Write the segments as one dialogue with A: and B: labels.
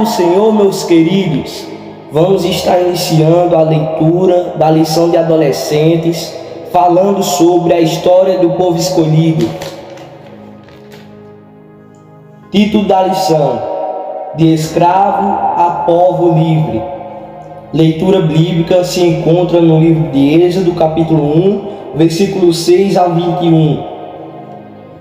A: do Senhor, meus queridos, vamos estar iniciando a leitura da lição de adolescentes, falando sobre a história do povo escolhido. Título da lição: De escravo a povo livre. Leitura bíblica se encontra no livro de Êxodo, capítulo 1, versículos 6 a 21.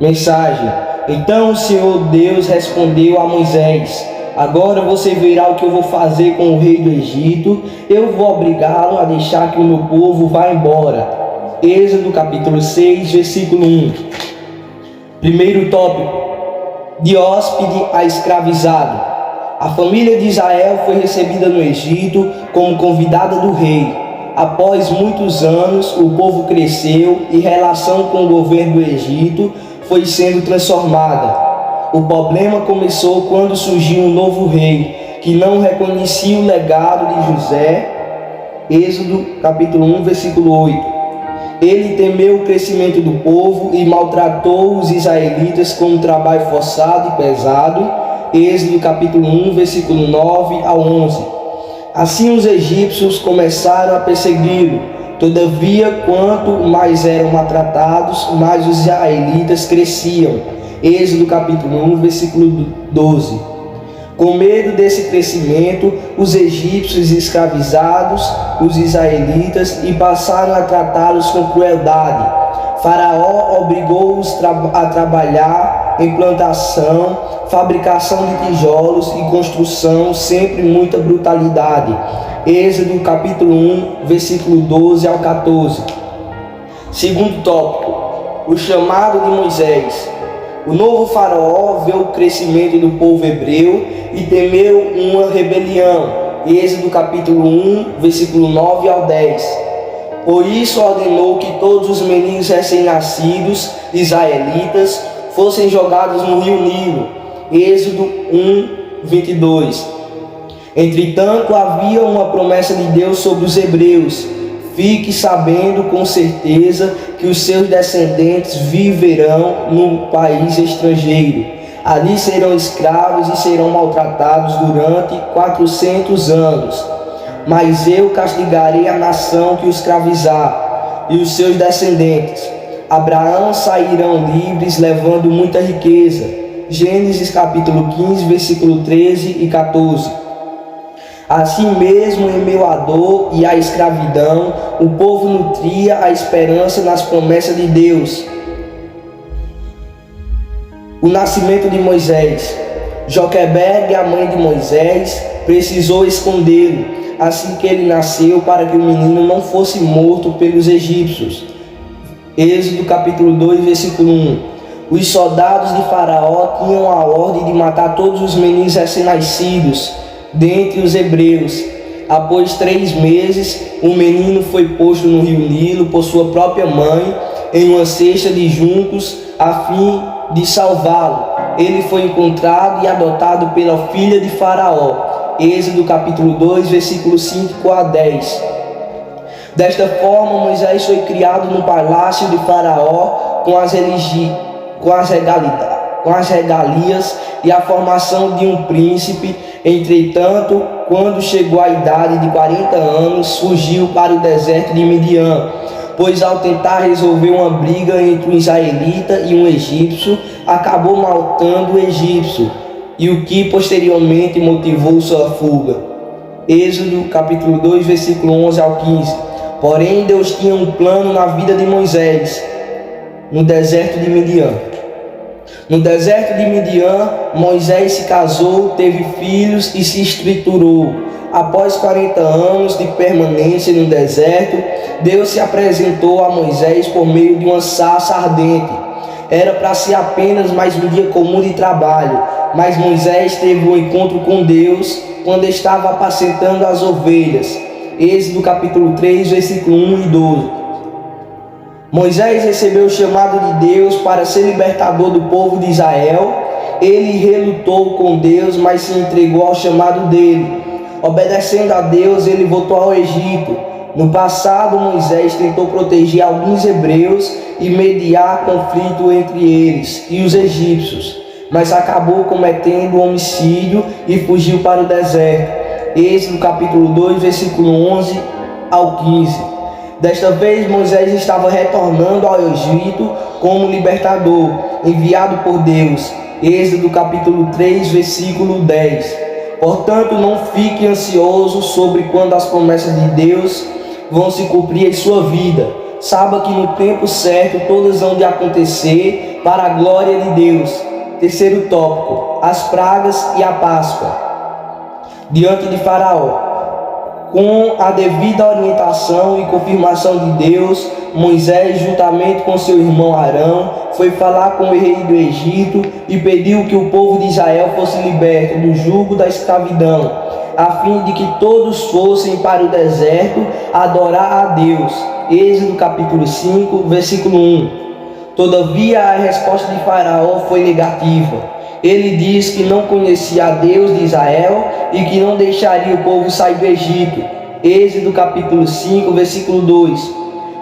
A: Mensagem: Então o Senhor Deus respondeu a Moisés: Agora você verá o que eu vou fazer com o rei do Egito. Eu vou obrigá-lo a deixar que o meu povo vá embora. Êxodo capítulo 6, versículo 1. Primeiro tópico: de hóspede a escravizado. A família de Israel foi recebida no Egito como convidada do rei. Após muitos anos, o povo cresceu e relação com o governo do Egito foi sendo transformada. O problema começou quando surgiu um novo rei, que não reconhecia o legado de José. Êxodo capítulo 1, versículo 8. Ele temeu o crescimento do povo e maltratou os israelitas com um trabalho forçado e pesado. Êxodo capítulo 1, versículo 9 a 11. Assim os egípcios começaram a persegui-lo. Todavia, quanto mais eram maltratados, mais os israelitas cresciam. Êxodo capítulo 1, versículo 12. Com medo desse crescimento, os egípcios escravizados os israelitas e passaram a tratá-los com crueldade. Faraó obrigou-os a trabalhar em plantação, fabricação de tijolos e construção, sempre muita brutalidade. Êxodo capítulo 1, versículo 12 ao 14. Segundo tópico: o chamado de Moisés. O novo faraó viu o crescimento do povo hebreu e temeu uma rebelião. Êxodo capítulo 1, versículo 9 ao 10. Por isso ordenou que todos os meninos recém-nascidos israelitas fossem jogados no rio Nilo. Êxodo 1, 22. Entretanto, havia uma promessa de Deus sobre os hebreus: fique sabendo com certeza que os seus descendentes viverão no país estrangeiro. Ali serão escravos e serão maltratados durante 400 anos. Mas eu castigarei a nação que os escravizar e os seus descendentes. Abraão sairão livres, levando muita riqueza. Gênesis capítulo 15, versículo 13 e 14. Assim mesmo, em meio à dor e à escravidão, o povo nutria a esperança nas promessas de Deus. O nascimento de Moisés. Joquebede, a mãe de Moisés, precisou escondê-lo assim que ele nasceu, para que o menino não fosse morto pelos egípcios. Êxodo capítulo 2, versículo 1. Os soldados de Faraó tinham a ordem de matar todos os meninos recém-nascidos dentre os hebreus. Após 3 meses, o menino foi posto no rio Nilo por sua própria mãe em uma cesta de juncos a fim de salvá-lo. Ele foi encontrado e adotado pela filha de Faraó. Êxodo capítulo 2, versículos 5 a 10. Desta forma, Moisés foi criado no palácio de Faraó com as regalias e a formação de um príncipe. Entretanto, quando chegou à idade de 40 anos, fugiu para o deserto de Midian, pois ao tentar resolver uma briga entre um israelita e um egípcio, acabou matando o egípcio, e o que posteriormente motivou sua fuga. Êxodo capítulo 2, versículo 11 ao 15. Porém, Deus tinha um plano na vida de Moisés no deserto de Midian. No deserto de Midian, Moisés se casou, teve filhos e se estruturou. Após 40 anos de permanência no deserto, Deus se apresentou a Moisés por meio de uma sarça ardente. Era para ser apenas mais um dia comum de trabalho, mas Moisés teve um encontro com Deus quando estava apacentando as ovelhas. Êxodo capítulo 3, versículo 1 e 12. Moisés recebeu o chamado de Deus para ser libertador do povo de Israel. Ele relutou com Deus, mas se entregou ao chamado dele. Obedecendo a Deus, ele voltou ao Egito. No passado, Moisés tentou proteger alguns hebreus e mediar conflito entre eles e os egípcios. mas acabou cometendo homicídio e fugiu para o deserto. Êxodo capítulo 2, versículo 11 ao 15. Desta vez Moisés estava retornando ao Egito como libertador, enviado por Deus. Êxodo capítulo 3, versículo 10. Portanto, não fique ansioso sobre quando as promessas de Deus vão se cumprir em sua vida. Saiba que no tempo certo todas vão de acontecer para a glória de Deus. Terceiro tópico: as pragas e a Páscoa. Diante de Faraó, com a devida orientação e confirmação de Deus, Moisés, juntamente com seu irmão Arão, foi falar com o rei do Egito e pediu que o povo de Israel fosse liberto do jugo da escravidão, a fim de que todos fossem para o deserto adorar a Deus. Êxodo capítulo 5, versículo 1. Todavia a resposta de Faraó foi negativa. Ele diz que não conhecia a Deus de Israel e que não deixaria o povo sair do Egito. Êxodo capítulo 5, versículo 2.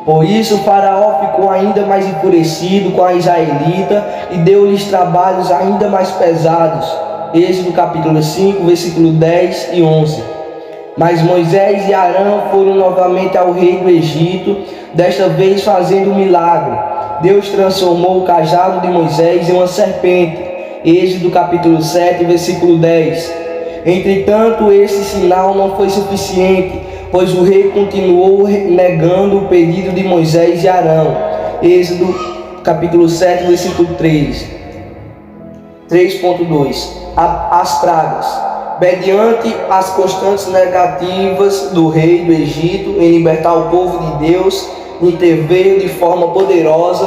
A: Por isso Faraó ficou ainda mais enfurecido com a israelita e deu-lhes trabalhos ainda mais pesados. Êxodo capítulo 5, versículo 10 e 11. Mas Moisés e Arão foram novamente ao rei do Egito, desta vez fazendo um milagre. Deus transformou o cajado de Moisés em uma serpente. Êxodo capítulo 7, versículo 10. Entretanto, esse sinal não foi suficiente, pois o rei continuou negando o pedido de Moisés e Arão. Êxodo capítulo 7, versículo 3. 3.2. As pragas. Mediante as constantes negativas do rei do Egito em libertar o povo de Deus, interveio de forma poderosa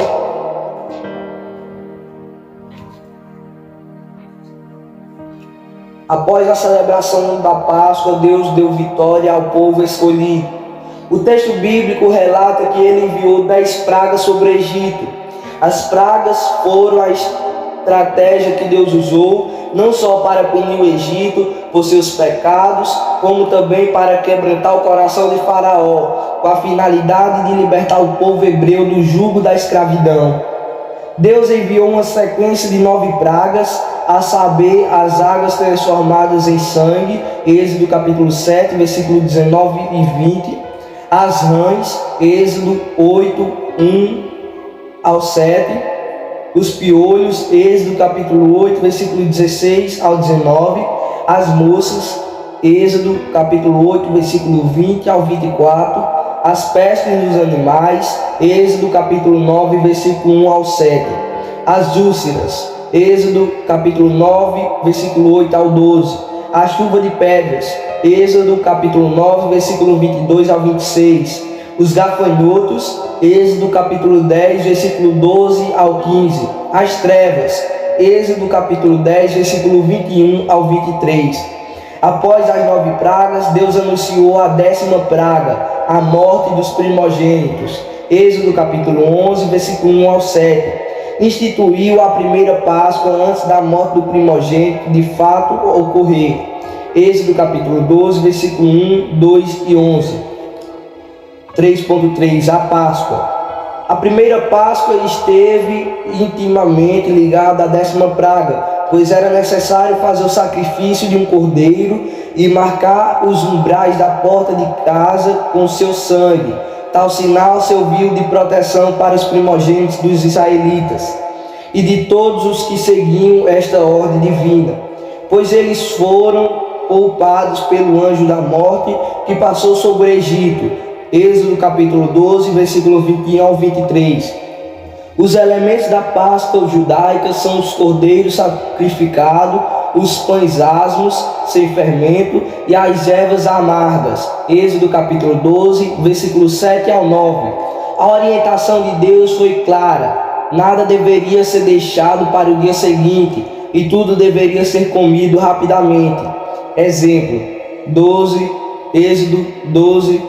A: após a celebração da Páscoa. Deus deu vitória ao povo escolhido. O texto bíblico relata que ele enviou 10 pragas sobre o Egito. As pragas foram a estratégia que Deus usou, não só para punir o Egito por seus pecados, como também para quebrantar o coração de Faraó, com a finalidade de libertar o povo hebreu do jugo da escravidão. Deus enviou uma sequência de 9 pragas, a saber, as águas transformadas em sangue, Êxodo capítulo 7, versículo 19 e 20, as rãs, Êxodo 8, 1 ao 7, os piolhos, Êxodo capítulo 8, versículo 16 ao 19, as moças, Êxodo capítulo 8, versículo 20 ao 24, as pestes dos animais, Êxodo capítulo 9, versículo 1 ao 7, as úlceras, Êxodo capítulo 9, versículo 8 ao 12, a chuva de pedras, Êxodo capítulo 9, versículo 22 ao 26, os gafanhotos, Êxodo capítulo 10, versículo 12 ao 15, as trevas, Êxodo capítulo 10, versículo 21 ao 23. Após as 9 pragas, Deus anunciou a 10ª praga, a morte dos primogênitos. Êxodo capítulo 11, versículo 1 ao 7. Instituiu a primeira Páscoa antes da morte do primogênito de fato ocorrer. Êxodo capítulo 12, versículo 1, 2 e 11. 3.3. A Páscoa. A primeira Páscoa esteve intimamente ligada à 10ª praga, pois era necessário fazer o sacrifício de um cordeiro e marcar os umbrais da porta de casa com seu sangue. Tal sinal serviu de proteção para os primogênitos dos israelitas e de todos os que seguiam esta ordem divina, pois eles foram poupados pelo anjo da morte que passou sobre o Egito. Êxodo capítulo 12, versículo 21 ao 23. Os elementos da Páscoa judaica são os cordeiros sacrificados, os pães asmos, sem fermento, e as ervas amargas. Êxodo capítulo 12, versículo 7 ao 9. A orientação de Deus foi clara. Nada deveria ser deixado para o dia seguinte, e tudo deveria ser comido rapidamente. Exemplo, Êxodo 12,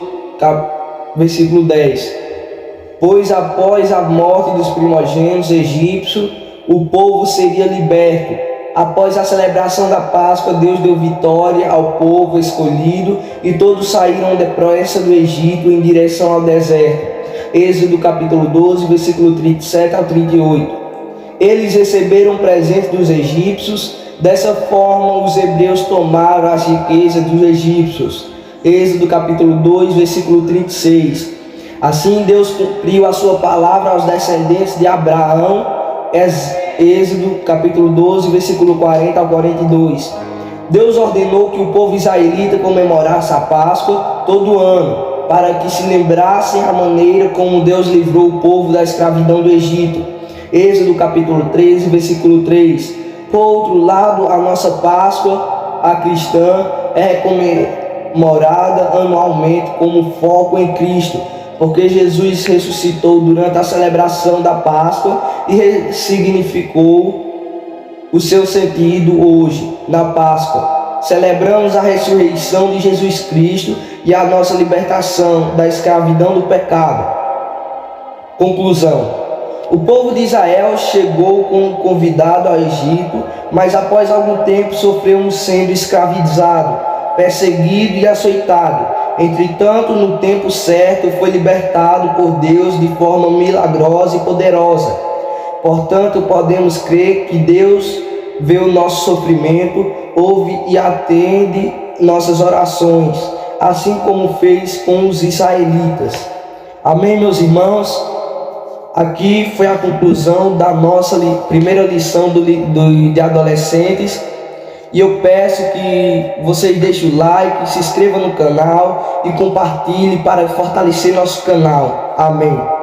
A: versículo 10. Pois após a morte dos primogênitos egípcios, o povo seria liberto. Após a celebração da Páscoa, Deus deu vitória ao povo escolhido e todos saíram depressa do Egito em direção ao deserto. Êxodo capítulo 12, versículo 37 ao 38. Eles receberam presente dos egípcios, dessa forma os hebreus tomaram as riquezas dos egípcios. Êxodo capítulo 2, versículo 36. Assim Deus cumpriu a sua palavra aos descendentes de Abraão. Êxodo capítulo 12, versículo 40 ao 42. Deus ordenou que o povo israelita comemorasse a Páscoa todo ano, para que se lembrassem a maneira como Deus livrou o povo da escravidão do Egito. Êxodo capítulo 13, versículo 3. Por outro lado, a nossa Páscoa, a cristã, é comemorada anualmente como foco em Cristo, porque Jesus ressuscitou durante a celebração da Páscoa e ressignificou o seu sentido hoje, na Páscoa. Celebramos a ressurreição de Jesus Cristo e a nossa libertação da escravidão do pecado. Conclusão: o povo de Israel chegou como convidado ao Egito, mas após algum tempo sofreu sendo escravizado, perseguido e açoitado. Entretanto, no tempo certo, foi libertado por Deus de forma milagrosa e poderosa. Portanto, podemos crer que Deus vê o nosso sofrimento, ouve e atende nossas orações, assim como fez com os israelitas. Amém, meus irmãos? Aqui foi a conclusão da nossa primeira lição de adolescentes. E eu peço que vocês deixem o like, se inscrevam no canal e compartilhem para fortalecer nosso canal. Amém.